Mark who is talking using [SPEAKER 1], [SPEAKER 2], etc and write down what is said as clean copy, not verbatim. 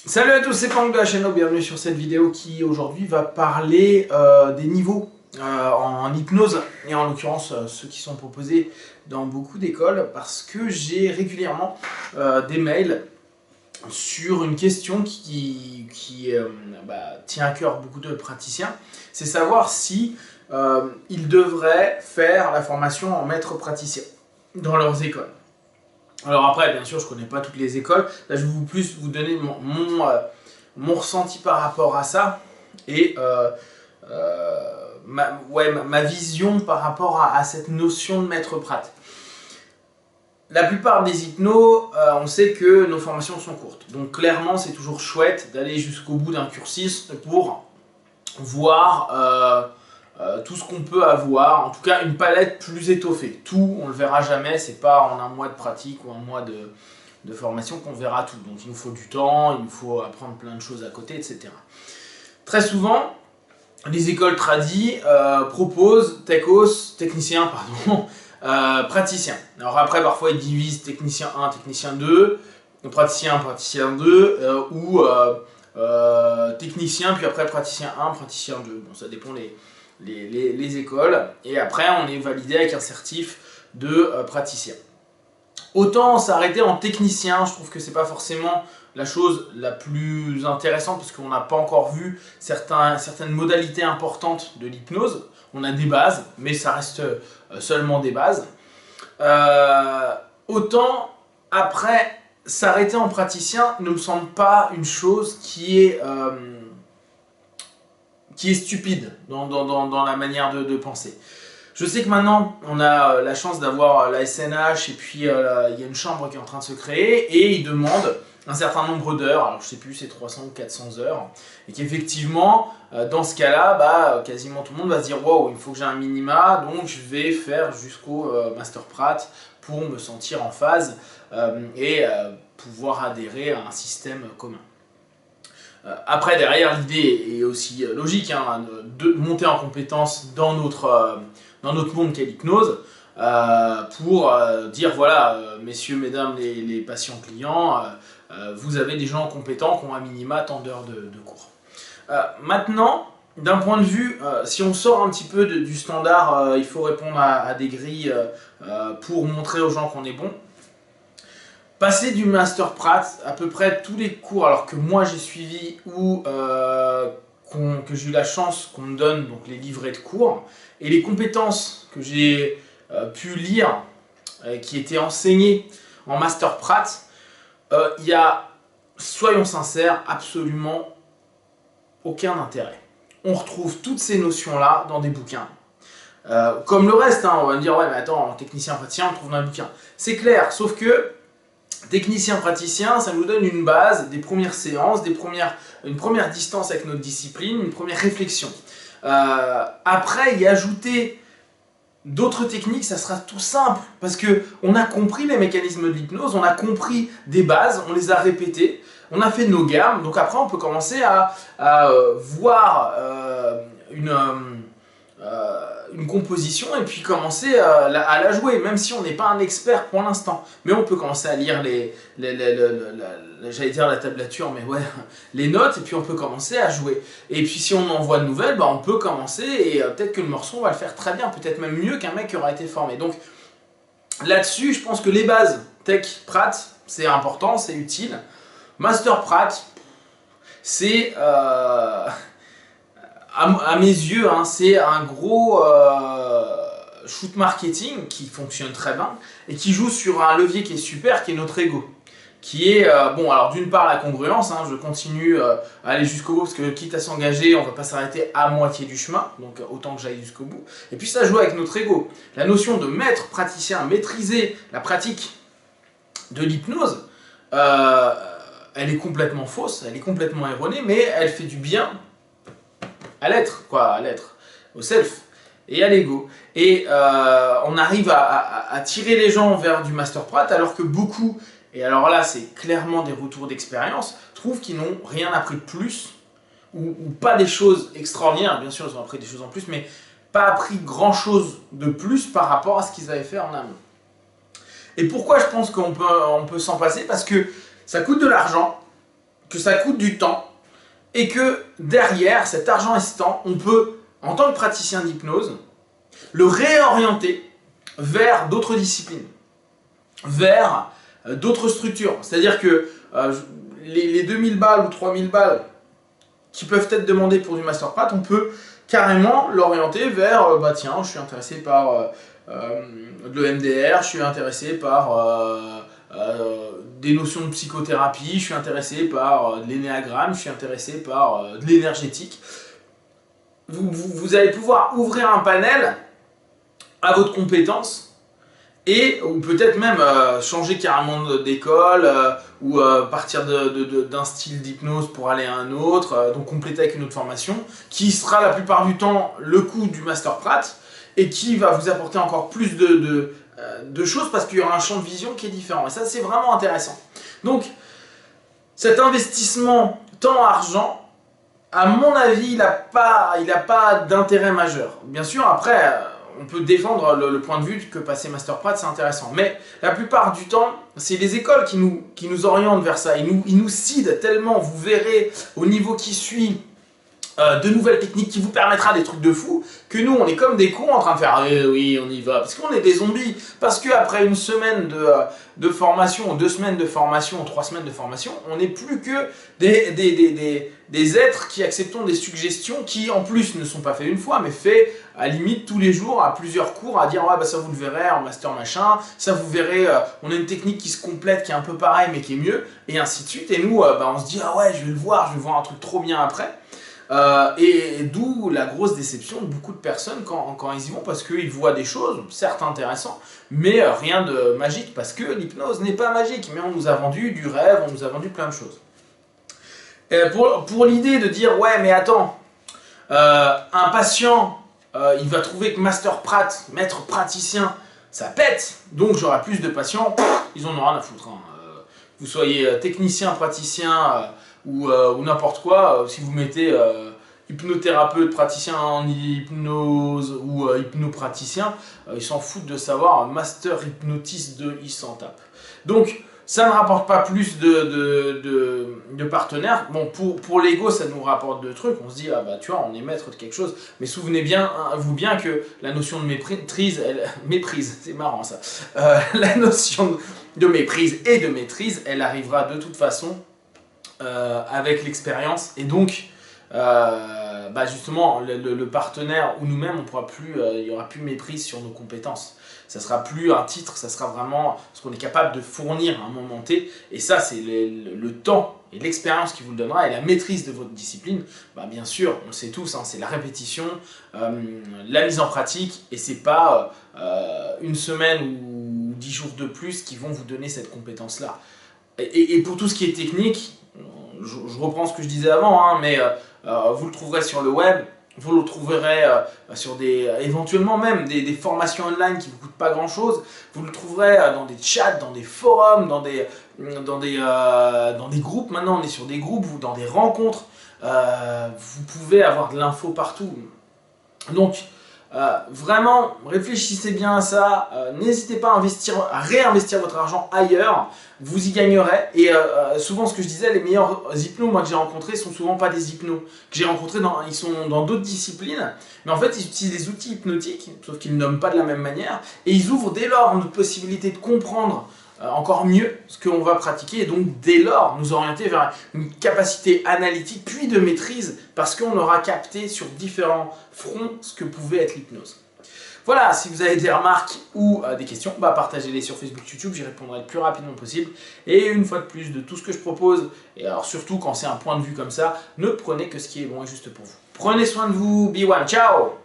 [SPEAKER 1] Salut à tous, c'est Franck de la chaîne, bienvenue sur cette vidéo qui aujourd'hui va parler des niveaux en hypnose et en l'occurrence ceux qui sont proposés dans beaucoup d'écoles parce que j'ai régulièrement des mails sur une question qui tient à cœur beaucoup de praticiens, c'est savoir si ils devraient faire la formation en maître praticien dans leurs écoles. Alors après, bien sûr, je ne connais pas toutes les écoles. Là, je vais vous donner mon ressenti par rapport à ça et ma vision par rapport à cette notion de maître prat. La plupart des hypnos, on sait que nos formations sont courtes. Donc clairement, c'est toujours chouette d'aller jusqu'au bout d'un cursus pour voir tout ce qu'on peut avoir, en tout cas une palette plus étoffée. Tout, on ne le verra jamais, c'est pas en un mois de pratique ou un mois de formation qu'on verra tout. Donc il nous faut du temps, il nous faut apprendre plein de choses à côté, etc. Très souvent, les écoles tradies proposent technicien, praticien. Alors après, parfois ils divisent technicien 1, technicien 2, praticien 2, ou technicien, puis après praticien 1, praticien 2. Bon, ça dépend les écoles, et après on est validé avec un certif de praticien. Autant s'arrêter en technicien, je trouve que c'est pas forcément la chose la plus intéressante parce qu'on n'a pas encore vu certaines modalités importantes de l'hypnose. On a des bases, mais ça reste seulement des bases. Autant après s'arrêter en praticien ne me semble pas une chose qui est stupide dans la manière de penser. Je sais que maintenant, on a la chance d'avoir la SNH et puis il y a une chambre qui est en train de se créer et ils demandent un certain nombre d'heures, alors je sais plus, c'est 300 ou 400 heures, et qu'effectivement, dans ce cas-là, quasiment tout le monde va se dire « Wow, il faut que j'ai un minima, donc je vais faire jusqu'au Master Prat pour me sentir en phase et pouvoir adhérer à un système commun ». Après, derrière, l'idée est aussi logique, hein, de monter en compétence dans notre monde qu'est l'hypnose, pour dire, voilà, messieurs, mesdames, les patients clients, vous avez des gens compétents qui ont un minima tant d'heures de cours. Maintenant, d'un point de vue, si on sort un petit peu du standard, il faut répondre à des grilles pour montrer aux gens qu'on est bon. Passer du Master Prat, à peu près tous les cours alors que moi j'ai suivi ou que j'ai eu la chance qu'on me donne, donc les livrets de cours, et les compétences que j'ai pu lire, qui étaient enseignées en Master Prat, il y a, soyons sincères, absolument aucun intérêt. On retrouve toutes ces notions-là dans des bouquins. Comme le reste, hein, on va me dire, ouais mais attends, technicien praticien, on le trouve dans un bouquin. C'est clair, sauf que technicien-praticien, ça nous donne une base, des premières séances, une première distance avec notre discipline, une première réflexion. Après, y ajouter d'autres techniques, ça sera tout simple, parce qu'on a compris les mécanismes de l'hypnose, on a compris des bases, on les a répétées, on a fait nos gammes, donc après on peut commencer à voir une composition et puis commencer à la jouer, même si on n'est pas un expert pour l'instant. Mais on peut commencer à lire j'allais dire la tablature, mais ouais, les notes, et puis on peut commencer à jouer. Et puis si on en voit de nouvelles, on peut commencer, et peut-être que le morceau va le faire très bien, peut-être même mieux qu'un mec qui aura été formé. Donc là-dessus, je pense que les bases tech prat, c'est important, c'est utile. Master prat, c'est à mes yeux, hein, c'est un gros shoot marketing qui fonctionne très bien et qui joue sur un levier qui est super, qui est notre ego. Qui est, bon, alors d'une part la congruence, hein, je continue à aller jusqu'au bout parce que quitte à s'engager, on ne va pas s'arrêter à moitié du chemin, donc autant que j'aille jusqu'au bout. Et puis ça joue avec notre ego. La notion de maître praticien, maîtriser la pratique de l'hypnose, elle est complètement fausse, elle est complètement erronée, mais elle fait du bien à l'être, au self et à l'ego. Et on arrive à tirer les gens vers du Master Prat alors que beaucoup, et alors là c'est clairement des retours d'expérience, trouvent qu'ils n'ont rien appris de plus ou pas des choses extraordinaires, bien sûr ils ont appris des choses en plus, mais pas appris grand chose de plus par rapport à ce qu'ils avaient fait en amont. Et pourquoi je pense qu'on peut s'en passer? Parce que ça coûte de l'argent, que ça coûte du temps et que derrière, cet argent restant, on peut, en tant que praticien d'hypnose, le réorienter vers d'autres disciplines, vers d'autres structures. C'est-à-dire que les 2000 balles ou 3000 balles qui peuvent être demandées pour du Master Prat, on peut carrément l'orienter vers, bah tiens, je suis intéressé par de l'EMDR, je suis intéressé par des notions de psychothérapie, je suis intéressé par de l'énéagramme, je suis intéressé par de l'énergétique. Vous allez pouvoir ouvrir un panel à votre compétence et ou peut-être même changer carrément d'école ou partir d'un style d'hypnose pour aller à un autre, donc compléter avec une autre formation qui sera la plupart du temps le coût du Master Prat et qui va vous apporter encore plus de choses parce qu'il y aura un champ de vision qui est différent. Et ça, c'est vraiment intéressant. Donc, cet investissement temps-argent, à mon avis, il n'a pas d'intérêt majeur. Bien sûr, après, on peut défendre le point de vue que passer Master Prat, c'est intéressant. Mais la plupart du temps, c'est les écoles qui nous orientent vers ça. Ils nous sident tellement, vous verrez, au niveau qui suit, de nouvelles techniques qui vous permettra des trucs de fou, que nous on est comme des cons en train de faire oui on y va, parce qu'on est des zombies, parce qu'après une semaine de formation, 2 semaines de formation, 3 semaines de formation, on n'est plus que des êtres qui acceptons des suggestions qui en plus ne sont pas faits une fois, mais faits à limite tous les jours, à plusieurs cours, à dire ouais bah ça vous le verrez en master machin, ça vous verrez, on a une technique qui se complète, qui est un peu pareil mais qui est mieux, et ainsi de suite, et nous bah, on se dit ah ouais je vais voir un truc trop bien après. Et d'où la grosse déception de beaucoup de personnes quand ils y vont parce qu'ils voient des choses, certes intéressantes, mais rien de magique parce que l'hypnose n'est pas magique, mais on nous a vendu du rêve, on nous a vendu plein de choses. Pour l'idée de dire ouais mais attends, un patient il va trouver que Master Prat, maître praticien, ça pète, donc j'aurai plus de patients, ils en ont rien à foutre. Hein. Vous soyez technicien, praticien ou n'importe quoi, si vous mettez hypnothérapeute, praticien en hypnose ou hypnopraticien, ils s'en foutent de savoir, master hypnotiste 2, ils s'en tapent. Donc ça ne rapporte pas plus de partenaires. Bon, pour l'ego, ça nous rapporte de trucs. On se dit, ah bah tu vois, on est maître de quelque chose. Mais souvenez bien, vous bien que la notion de méprise, méprise, c'est marrant ça. La notion de méprise et de maîtrise, elle arrivera de toute façon avec l'expérience. Et donc, bah justement, le partenaire ou nous-mêmes, on pourra plus, il n'y aura plus de méprise sur nos compétences. Ça sera plus un titre, ça sera vraiment ce qu'on est capable de fournir à un moment T. Et ça, c'est le temps et l'expérience qui vous le donnera et la maîtrise de votre discipline. Bah, bien sûr, on le sait tous, hein, c'est la répétition, la mise en pratique. Et c'est pas une semaine ou 10 jours de plus qui vont vous donner cette compétence-là. Et pour tout ce qui est technique, je reprends ce que je disais avant, hein, mais vous le trouverez sur le web. Vous le trouverez sur éventuellement même des formations online qui ne vous coûtent pas grand chose. Vous le trouverez dans des chats, dans des forums, dans des groupes. Maintenant on est sur des groupes, dans des rencontres. Vous pouvez avoir de l'info partout. Donc vraiment réfléchissez bien à ça. N'hésitez pas à réinvestir votre argent ailleurs. Vous y gagnerez. Et souvent ce que je disais, les meilleurs hypnos moi, que j'ai rencontrés sont souvent pas des hypnos. Que j'ai rencontrés, ils sont dans d'autres disciplines. Mais en fait ils utilisent des outils hypnotiques, sauf qu'ils ne nomment pas de la même manière. Et ils ouvrent dès lors notre possibilité de comprendre encore mieux ce qu'on va pratiquer. Et donc dès lors nous orienter vers une capacité analytique puis de maîtrise. Parce qu'on aura capté sur différents fronts ce que pouvait être l'hypnose. Voilà, si vous avez des remarques ou des questions, bah partagez-les sur Facebook, YouTube, j'y répondrai le plus rapidement possible. Et une fois de plus, de tout ce que je propose, et alors surtout quand c'est un point de vue comme ça, ne prenez que ce qui est bon et juste pour vous. Prenez soin de vous, be one, ciao!